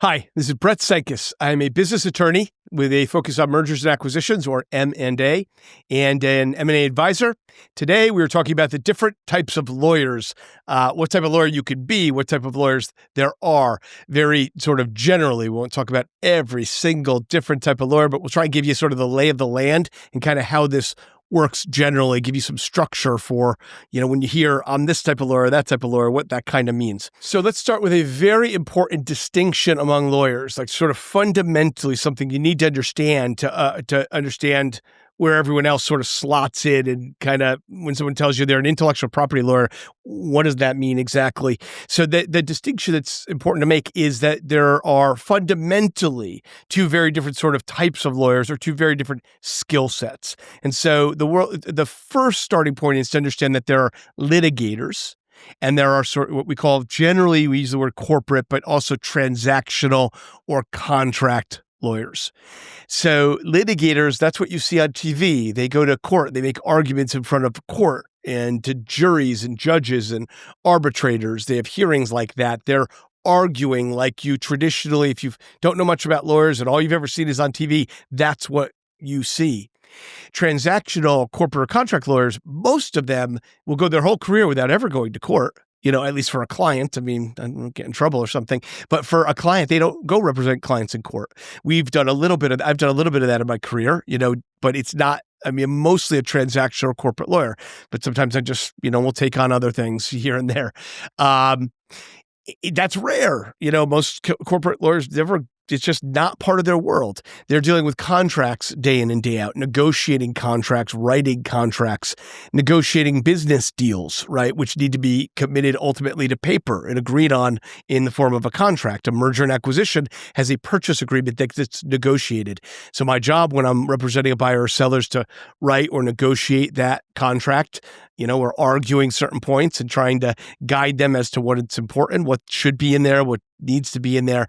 Hi, this is Brett Cenkus. I'm a business attorney with a focus on mergers and acquisitions, or M&A, and an M&A advisor. Today, we're talking about the different types of lawyers, what type of lawyer you could be, what type of lawyers there are. Very sort of generally, we won't talk about every single different type of lawyer, but we'll try and give you sort of the lay of the land and kind of how this works generally, give you some structure for, when you hear I'm this type of lawyer, that type of lawyer, what that kind of means. So let's start with a very important distinction among lawyers, like sort of fundamentally something you need to understand to understand where everyone else sort of slots in, and kind of when someone tells you they're an intellectual property lawyer, what does that mean exactly? So the distinction that's important to make is that there are fundamentally two very different sort of types of lawyers, or two very different skill sets. And so the first starting point is to understand that there are litigators, and there are sort of what we call, generally we use the word corporate, but also transactional or contract lawyers. So litigators, that's what you see on TV. They go to court, they make arguments in front of court and to juries and judges and arbitrators. They have hearings like that. They're arguing like you traditionally, if you don't know much about lawyers and all you've ever seen is on TV, that's what you see. Transactional corporate or contract lawyers, most of them will go their whole career without ever going to court. At least for a client. I mean, I don't get in trouble or something, but for a client, they don't go represent clients in court. I've done a little bit of that in my career, but it's not, I'm mostly a transactional corporate lawyer, but sometimes I just, will take on other things here and there. That's rare. Most corporate lawyers it's just not part of their world. They're dealing with contracts day in and day out, negotiating contracts, writing contracts, negotiating business deals, right, which need to be committed ultimately to paper and agreed on in the form of a contract. A merger and acquisition has a purchase agreement that gets negotiated. So my job when I'm representing a buyer or seller is to write or negotiate that contract. We're arguing certain points and trying to guide them as to what it's important, what should be in there, what needs to be in there.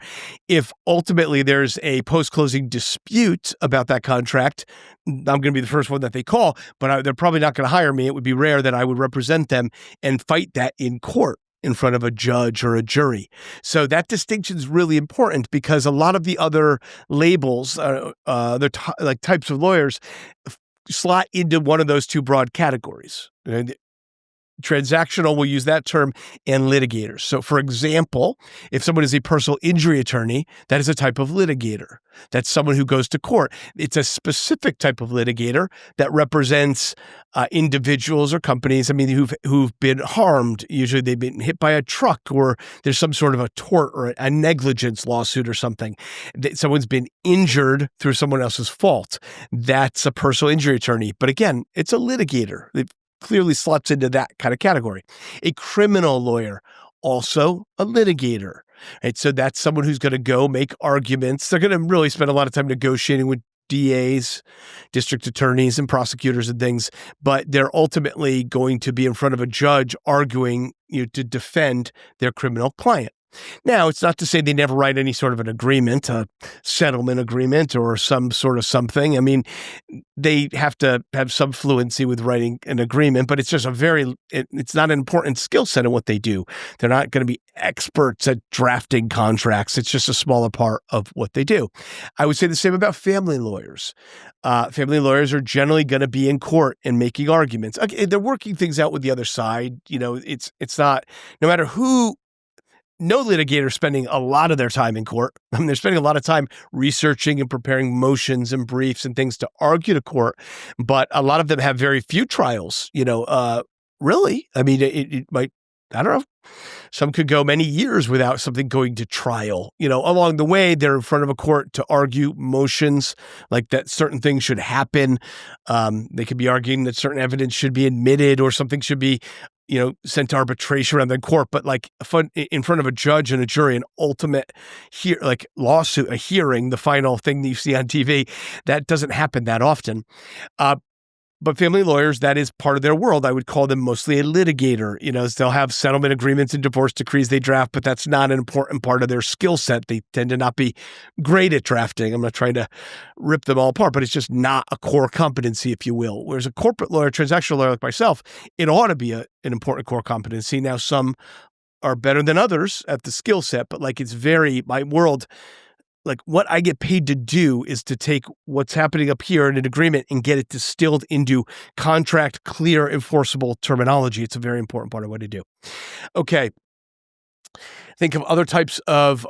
If ultimately there's a post-closing dispute about that contract, I'm going to be the first one that they call, but they're probably not going to hire me. It would be rare that I would represent them and fight that in court in front of a judge or a jury. So that distinction is really important, because a lot of the other labels, like types of lawyers, slot into one of those two broad categories. Transactional, we'll use that term, and litigators. So for example, if someone is a personal injury attorney, that is a type of litigator. That's someone who goes to court. It's a specific type of litigator that represents individuals or companies, who've been harmed. Usually they've been hit by a truck, or there's some sort of a tort or a negligence lawsuit or something. Someone's been injured through someone else's fault. That's a personal injury attorney. But again, it's a litigator. They've clearly slots into that kind of category. A criminal lawyer, also a litigator, right? So that's someone who's going to go make arguments. They're going to really spend a lot of time negotiating with DAs, district attorneys, and prosecutors and things, but they're ultimately going to be in front of a judge arguing to defend their criminal client. Now, it's not to say they never write any sort of an agreement, a settlement agreement or some sort of something. They have to have some fluency with writing an agreement, but it's just it's not an important skill set in what they do. They're not going to be experts at drafting contracts. It's just a smaller part of what they do. I would say the same about family lawyers. Family lawyers are generally going to be in court and making arguments. Okay, they're working things out with the other side. It's not, no matter who. No litigator spending a lot of their time in court. They're spending a lot of time researching and preparing motions and briefs and things to argue to court, but a lot of them have very few trials. Really, it might, I don't know. Some could go many years without something going to trial. Along the way, they're in front of a court to argue motions, like that certain things should happen. They could be arguing that certain evidence should be admitted, or something should be sent to arbitration rather than court, but in front of a judge and a jury, an ultimate lawsuit, a hearing, the final thing that you see on TV, that doesn't happen that often. But family lawyers, that is part of their world. I would call them mostly a litigator. They'll have settlement agreements and divorce decrees they draft, but that's not an important part of their skill set. They tend to not be great at drafting. I'm not trying to rip them all apart, but it's just not a core competency, if you will. Whereas a corporate lawyer, transactional lawyer like myself, it ought to be an important core competency. Now, some are better than others at the skill set, but like my world, like what I get paid to do is to take what's happening up here in an agreement and get it distilled into contract, clear, enforceable terminology. It's a very important part of what I do. Okay. Think of other types of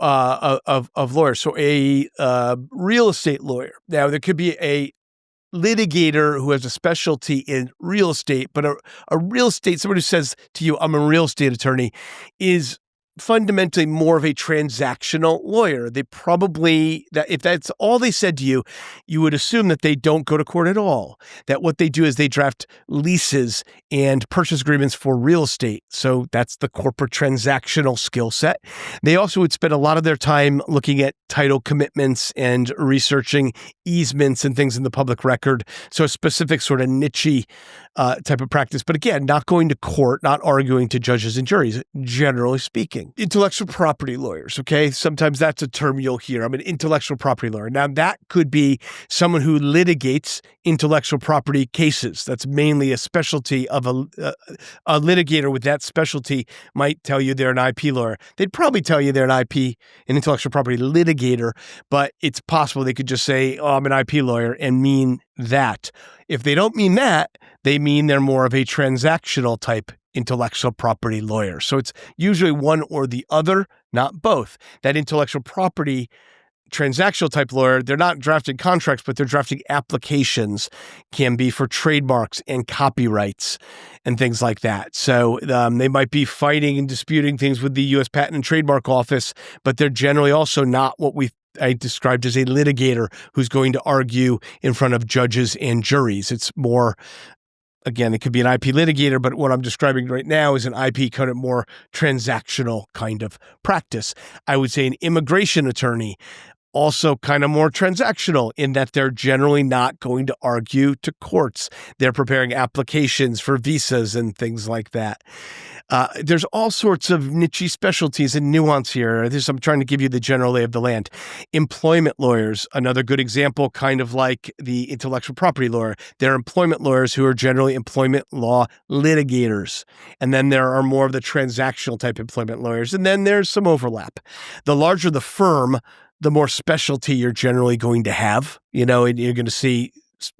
lawyers. So a real estate lawyer. Now there could be a litigator who has a specialty in real estate, but a real estate, somebody who says to you, I'm a real estate attorney, is fundamentally more of a transactional lawyer. They probably, that if that's all they said to you, you would assume that they don't go to court at all. That what they do is they draft leases and purchase agreements for real estate. So that's the corporate transactional skill set. They also would spend a lot of their time looking at title commitments and researching easements and things in the public record. So a specific sort of niche type of practice. But again, not going to court, not arguing to judges and juries, generally speaking. Intellectual property lawyers, okay? Sometimes that's a term you'll hear. I'm an intellectual property lawyer. Now, that could be someone who litigates intellectual property cases. That's mainly a specialty of a litigator with that specialty might tell you they're an IP lawyer. They'd probably tell you they're an intellectual property litigator, but it's possible they could just say, oh, I'm an IP lawyer and mean that. If they don't mean that, they mean they're more of a transactional type intellectual property lawyer. So it's usually one or the other, not both. That intellectual property transactional type lawyer, they're not drafting contracts, but they're drafting applications, can be for trademarks and copyrights and things like that. So they might be fighting and disputing things with the U.S. Patent and Trademark Office, but they're generally also not what I described as a litigator who's going to argue in front of judges and juries. It's more, again, it could be an IP litigator, but what I'm describing right now is an IP kind of more transactional kind of practice. I would say an immigration attorney, also kind of more transactional in that they're generally not going to argue to courts. They're preparing applications for visas and things like that. There's all sorts of niche specialties and nuance here. I'm trying to give you the general lay of the land. Employment lawyers, another good example, kind of like the intellectual property lawyer. They're employment lawyers who are generally employment law litigators. And then there are more of the transactional type employment lawyers. And then there's some overlap. The larger the firm, the more specialty you're generally going to have, and you're going to see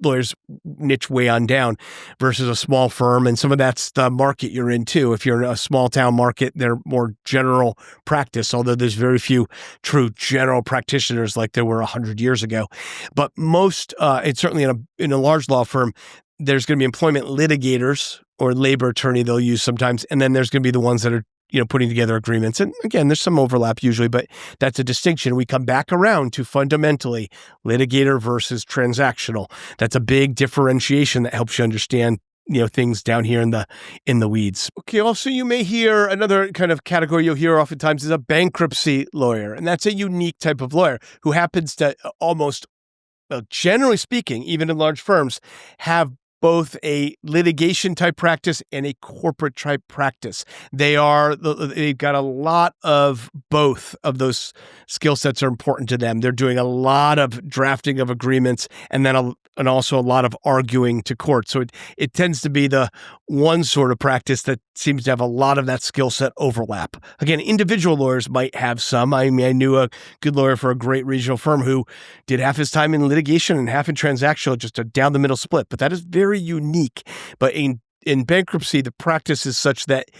lawyers niche way on down versus a small firm. And some of that's the market you're in too. If you're in a small town market, they're more general practice, although there's very few true general practitioners like there were 100 years ago. But most, it's certainly in a large law firm, there's going to be employment litigators or labor attorney they'll use sometimes. And then there's going to be the ones that are putting together agreements. And again, there's some overlap usually, but that's a distinction. We come back around to fundamentally litigator versus transactional. That's a big differentiation that helps you understand, things down here in the weeds. Okay. Also, you may hear another kind of category you'll hear oftentimes is a bankruptcy lawyer. And that's a unique type of lawyer who happens to almost, generally speaking, even in large firms, have both a litigation type practice and a corporate type practice. They've got a lot of both of those skill sets are important to them. They're doing a lot of drafting of agreements and also a lot of arguing to court. So it tends to be the one sort of practice that seems to have a lot of that skill set overlap. Again, individual lawyers might have some. I mean, I knew a good lawyer for a great regional firm who did half his time in litigation and half in transactional, just a down the middle split. But that is very unique. But in bankruptcy, the practice is such that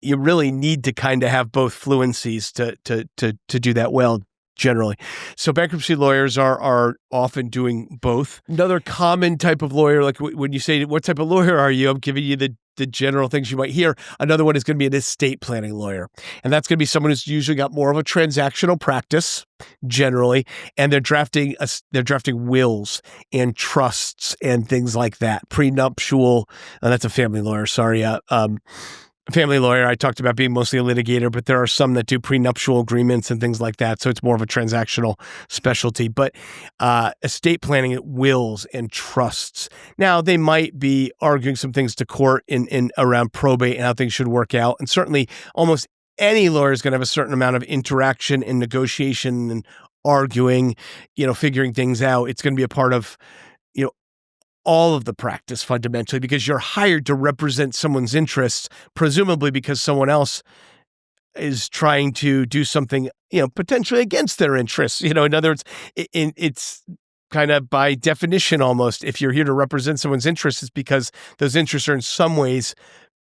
you really need to kind of have both fluencies to do that well. Generally. So bankruptcy lawyers are often doing both. Another common type of lawyer, like when you say, what type of lawyer are you? I'm giving you the general things you might hear. Another one is going to be an estate planning lawyer. And that's going to be someone who's usually got more of a transactional practice, generally, and they're drafting wills and trusts and things like that. Prenuptial, that's a family lawyer, sorry. Family lawyer, I talked about being mostly a litigator, but there are some that do prenuptial agreements and things like that. So it's more of a transactional specialty. But estate planning, wills and trusts. Now, they might be arguing some things to court in around probate and how things should work out. And certainly almost any lawyer is going to have a certain amount of interaction and negotiation and arguing, figuring things out. It's going to be a part of, all of the practice fundamentally, because you're hired to represent someone's interests, presumably because someone else is trying to do something, potentially against their interests. In other words, it's kind of by definition almost, if you're here to represent someone's interests, it's because those interests are in some ways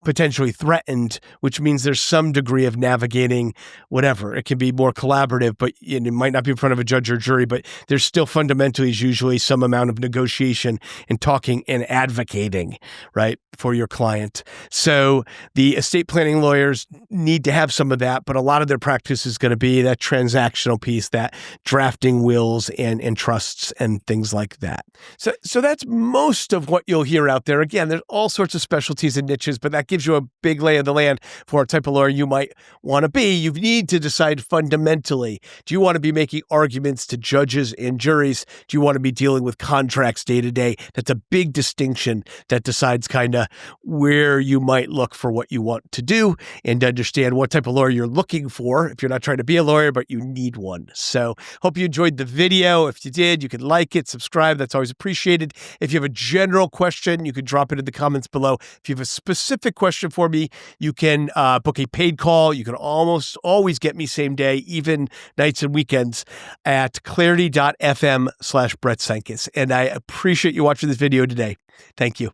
potentially threatened, which means there's some degree of navigating whatever. It can be more collaborative, but it might not be in front of a judge or jury, but there's still fundamentally is usually some amount of negotiation and talking and advocating, right, for your client. So the estate planning lawyers need to have some of that, but a lot of their practice is going to be that transactional piece, that drafting wills and trusts and things like that. So that's most of what you'll hear out there. Again, there's all sorts of specialties and niches, but that gives you a big lay of the land for a type of lawyer you might want to be. You need to decide fundamentally, do you want to be making arguments to judges and juries? Do you want to be dealing with contracts day to day? That's a big distinction that decides kind of where you might look for what you want to do and understand what type of lawyer you're looking for if you're not trying to be a lawyer, but you need one. So hope you enjoyed the video. If you did, you can like it, subscribe. That's always appreciated. If you have a general question, you can drop it in the comments below. If you have a specific question for me, you can book a paid call. You can almost always get me same day, even nights and weekends at clarity.fm/Brett Cenkus. And I appreciate you watching this video today. Thank you.